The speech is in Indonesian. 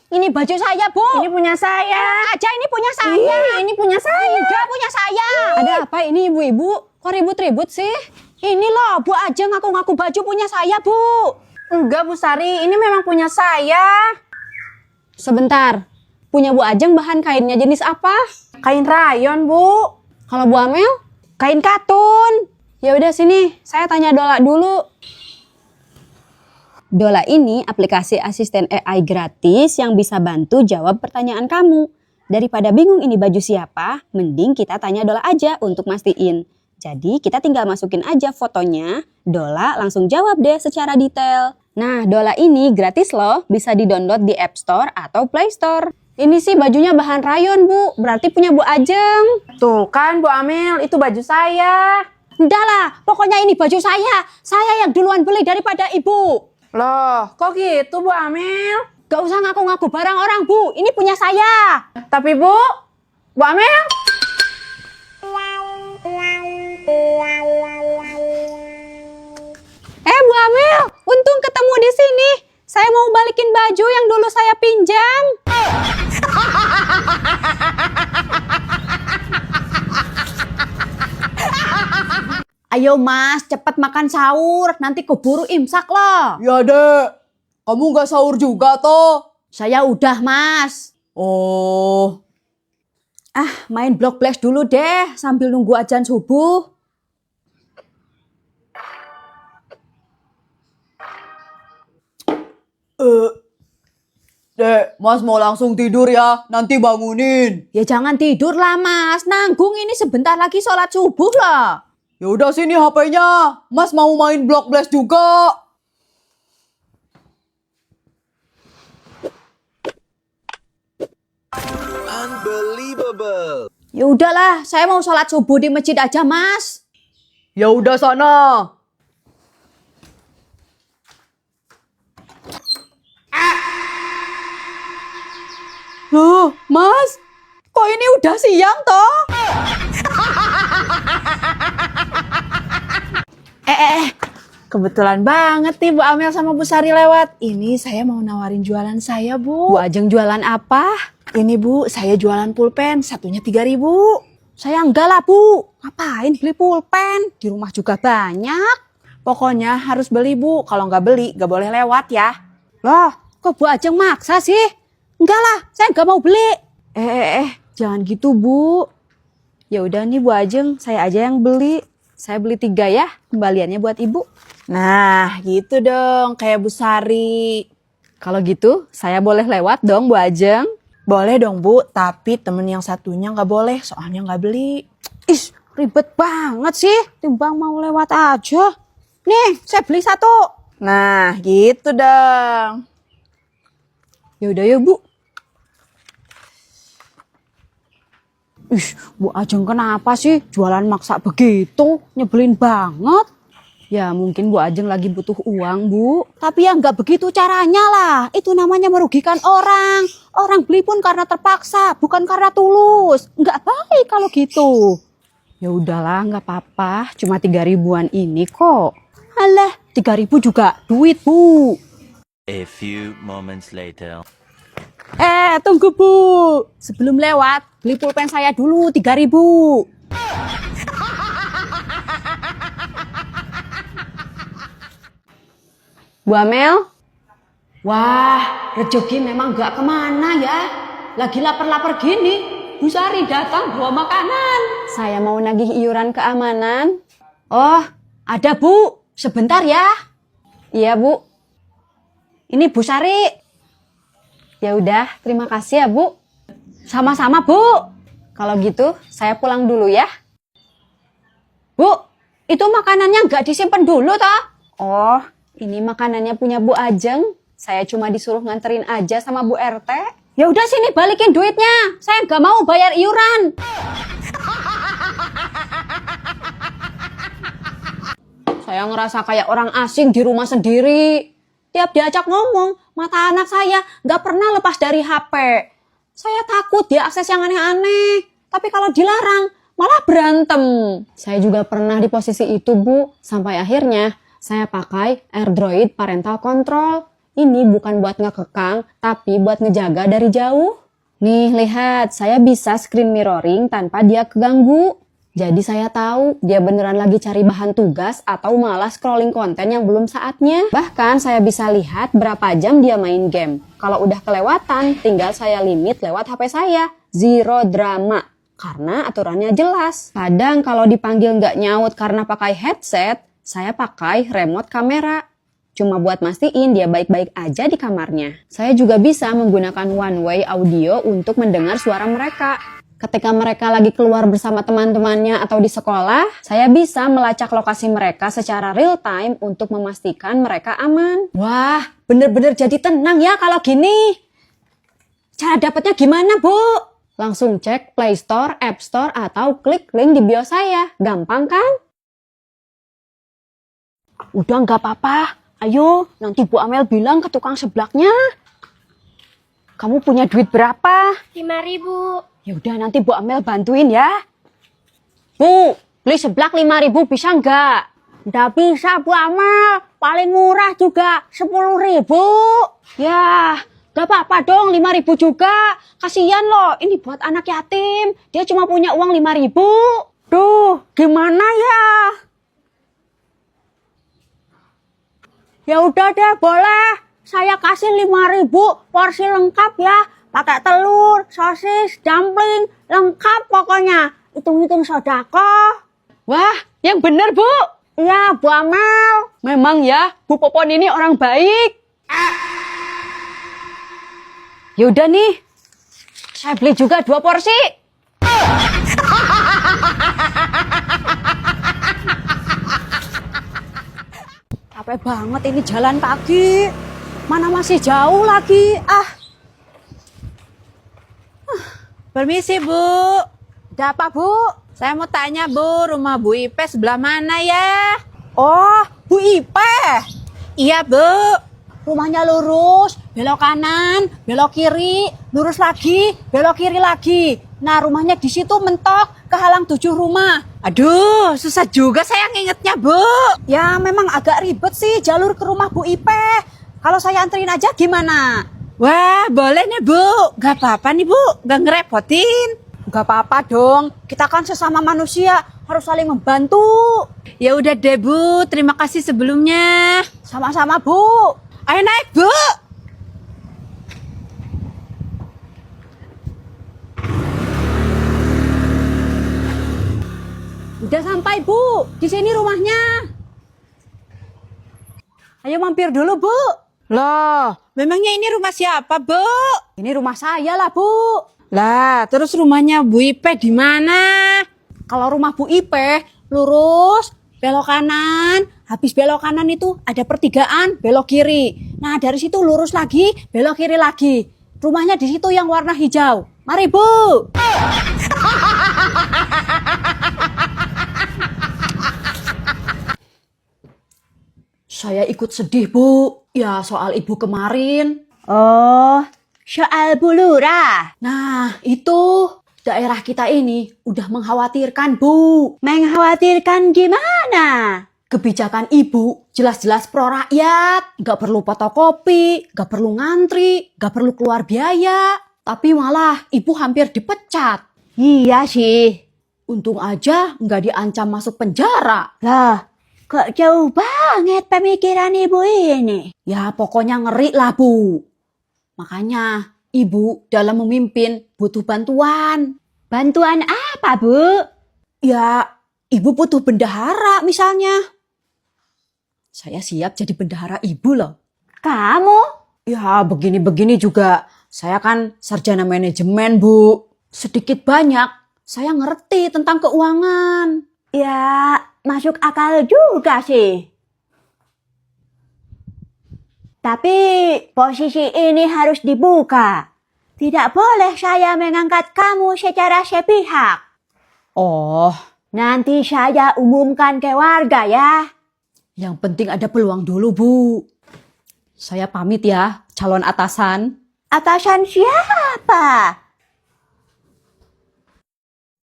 Ini baju saya, Bu. Ini punya saya. Aja ini punya saya. Ini punya saya. Enggak punya saya. Ada apa ini ibu-ibu? Kok ribut-ribut sih? Ini loh, Bu Ajeng ngaku-ngaku baju punya saya, Bu. Enggak, Bu Sari. Ini memang punya saya. Sebentar. Punya Bu Ajeng bahan kainnya jenis apa? Kain rayon, Bu. Kalau Bu Amel, kain katun. Ya udah sini, saya tanya Dola dulu. Dola ini aplikasi asisten AI gratis yang bisa bantu jawab pertanyaan kamu. Daripada bingung ini baju siapa, mending kita tanya Dola aja untuk mastiin. Jadi kita tinggal masukin aja fotonya, Dola langsung jawab deh secara detail. Nah, Dola ini gratis loh, bisa di-download di App Store atau Play Store. Ini sih bajunya bahan rayon, Bu, berarti punya Bu Ajeng. Tuh kan Bu Amel, itu baju saya. Enggak lah, pokoknya ini baju saya. Saya yang duluan beli daripada Ibu. Loh, kok gitu Bu Amel? Gak usah ngaku-ngaku barang orang, Bu. Ini punya saya. Tapi Bu Amel? Bu Amel, untung ketemu di sini. Saya mau balikin baju yang dulu saya pinjam. Ayo Mas, cepat makan sahur. Nanti keburu imsak loh. Ya dek, kamu nggak sahur juga toh? Saya udah Mas. Oh, Main Block Flash dulu deh sambil nunggu azan subuh. dek, Mas mau langsung tidur ya, nanti bangunin. Ya jangan tidur lah Mas, nanggung ini sebentar lagi sholat subuh lah. Ya udah sini HP-nya, Mas mau main Block Blast juga. Unbelievable. Ya udahlah, saya mau sholat subuh di masjid aja Mas. Ya udah sana. Loh, Mas, kok ini udah siang toh? Kebetulan banget nih Bu Amel sama Bu Sari lewat. Ini saya mau nawarin jualan saya, Bu. Bu Ajeng jualan apa? Ini Bu, saya jualan pulpen, satunya 3.000. Saya enggak lah Bu, ngapain beli pulpen? Di rumah juga banyak. Pokoknya harus beli Bu, kalau nggak beli nggak boleh lewat ya. Loh, kok Bu Ajeng maksa sih? Enggak lah, saya enggak mau beli. Jangan gitu Bu. Ya udah nih Bu Ajeng, saya aja yang beli. Saya beli 3 ya, kembaliannya buat Ibu. Nah, gitu dong, kayak Bu Sari. Kalau gitu, saya boleh lewat dong Bu Ajeng? Boleh dong Bu, tapi temen yang satunya nggak boleh, soalnya nggak beli. Ih, ribet banget sih, timbang mau lewat aja. Nih, saya beli 1. Nah, gitu dong. Ya udah ya Bu. Bu Ajeng kenapa sih jualan maksa begitu? Nyebelin banget. Ya mungkin Bu Ajeng lagi butuh uang Bu. Tapi ya nggak begitu caranya lah. Itu namanya merugikan orang. Orang beli pun karena terpaksa, bukan karena tulus. Nggak baik kalau gitu. Ya udahlah nggak apa-apa. Cuma 3.000-an ini kok. Alah 3.000 juga duit Bu. A few moments later. Tunggu Bu. Sebelum lewat, beli pulpen saya dulu 3.000. Bu Amel? Wah, rezeki memang gak kemana ya. Lagi lapar-lapar gini, Bu Sari datang bawa makanan. Saya mau nagih iuran keamanan. Oh, ada Bu. Sebentar ya. Iya Bu. Ini Bu Sari. Ya udah, terima kasih ya Bu. Sama-sama Bu. Kalau gitu, saya pulang dulu ya. Bu, itu makanannya nggak disimpan dulu toh? Oh, ini makanannya punya Bu Ajeng. Saya cuma disuruh nganterin aja sama Bu RT. Ya udah sini balikin duitnya. Saya nggak mau bayar iuran. Saya ngerasa kayak orang asing di rumah sendiri. Tiap diajak ngomong, mata anak saya nggak pernah lepas dari HP. Saya takut dia akses yang aneh-aneh. Tapi kalau dilarang, malah berantem. Saya juga pernah di posisi itu, Bu. Sampai akhirnya saya pakai AirDroid Parental Control. Ini bukan buat ngekekang, tapi buat ngejaga dari jauh. Nih, lihat, saya bisa screen mirroring tanpa dia keganggu. Jadi saya tahu dia beneran lagi cari bahan tugas atau malah scrolling konten yang belum saatnya. Bahkan saya bisa lihat berapa jam dia main game. Kalau udah kelewatan, tinggal saya limit lewat HP saya. Zero drama. Karena aturannya jelas. Kadang kalau dipanggil nggak nyaut karena pakai headset, saya pakai remote kamera. Cuma buat mastiin dia baik-baik aja di kamarnya. Saya juga bisa menggunakan one way audio untuk mendengar suara mereka. Ketika mereka lagi keluar bersama teman-temannya atau di sekolah, saya bisa melacak lokasi mereka secara real time untuk memastikan mereka aman. Wah, bener-bener jadi tenang ya kalau gini. Cara dapatnya gimana, Bu? Langsung cek Play Store, App Store, atau klik link di bio saya. Gampang kan? Udah nggak apa-apa. Ayo, nanti Bu Amel bilang ke tukang seblaknya. Kamu punya duit berapa? 5.000. Ya udah nanti Bu Amel bantuin ya. Bu, beli seblak 5.000 bisa nggak? Nggak bisa Bu Amel, paling murah juga 10.000. Ya, nggak apa-apa dong 5.000 juga. Kasian loh, ini buat anak yatim. Dia cuma punya uang 5.000. Duh, gimana ya? Ya udah deh, boleh. Saya kasih 5.000 porsi lengkap ya. Pakai telur, sosis, dumpling, lengkap pokoknya. Hitung-hitung sodako. Wah, yang bener Bu. Iya, Bu Amel. Memang ya, Bu Popon ini orang baik. Yaudah nih, saya beli juga 2 porsi. Capek banget ini jalan kaki. Mana masih jauh lagi. Permisi, Bu. Ada apa, Bu? Saya mau tanya, Bu, rumah Bu Ipe sebelah mana ya? Oh, Bu Ipe. Iya, Bu. Rumahnya lurus, belok kanan, belok kiri, lurus lagi, belok kiri lagi. Nah, rumahnya di situ mentok, kehalang 7 rumah. Aduh, susah juga saya ngingetnya, Bu. Ya, memang agak ribet sih jalur ke rumah Bu Ipe. Kalau saya anterin aja gimana? Wah, boleh nih, Bu. Gak apa-apa nih, Bu. Gak ngerepotin. Gak apa-apa dong, kita kan sesama manusia, harus saling membantu. Ya udah deh, Bu. Terima kasih sebelumnya. Sama-sama, Bu. Ayo naik, Bu. Udah sampai, Bu. Di sini rumahnya. Ayo mampir dulu, Bu. Loh, memangnya ini rumah siapa, Bu? Ini rumah saya lah, Bu. Lah, terus rumahnya Bu Ipe di mana? Kalau rumah Bu Ipe, lurus, belok kanan. Habis belok kanan itu ada pertigaan, belok kiri. Nah, dari situ lurus lagi, belok kiri lagi. Rumahnya di situ yang warna hijau. Mari, Bu. Saya ikut sedih, Bu. Ya, soal ibu kemarin. Oh, soal Bu Lurah. Nah, itu daerah kita ini udah mengkhawatirkan, Bu. Mengkhawatirkan gimana? Kebijakan ibu jelas-jelas pro rakyat. Gak perlu fotokopi, gak perlu ngantri, gak perlu keluar biaya. Tapi malah ibu hampir dipecat. Iya sih. Untung aja nggak diancam masuk penjara. Lah, kok jauh banget pemikiran ibu ini? Ya pokoknya ngeri lah, Bu. Makanya ibu dalam memimpin butuh bantuan. Bantuan apa, Bu? Ya ibu butuh bendahara misalnya. Saya siap jadi bendahara ibu loh. Kamu? Ya begini-begini juga. Saya kan sarjana manajemen, Bu. Sedikit banyak saya ngerti tentang keuangan. Ya, masuk akal juga sih. Tapi posisi ini harus dibuka. Tidak boleh saya mengangkat kamu secara sepihak. Oh, Nanti saya umumkan ke warga ya. yang penting ada peluang dulu, Bu. Saya pamit ya, calon atasan. Atasan siapa?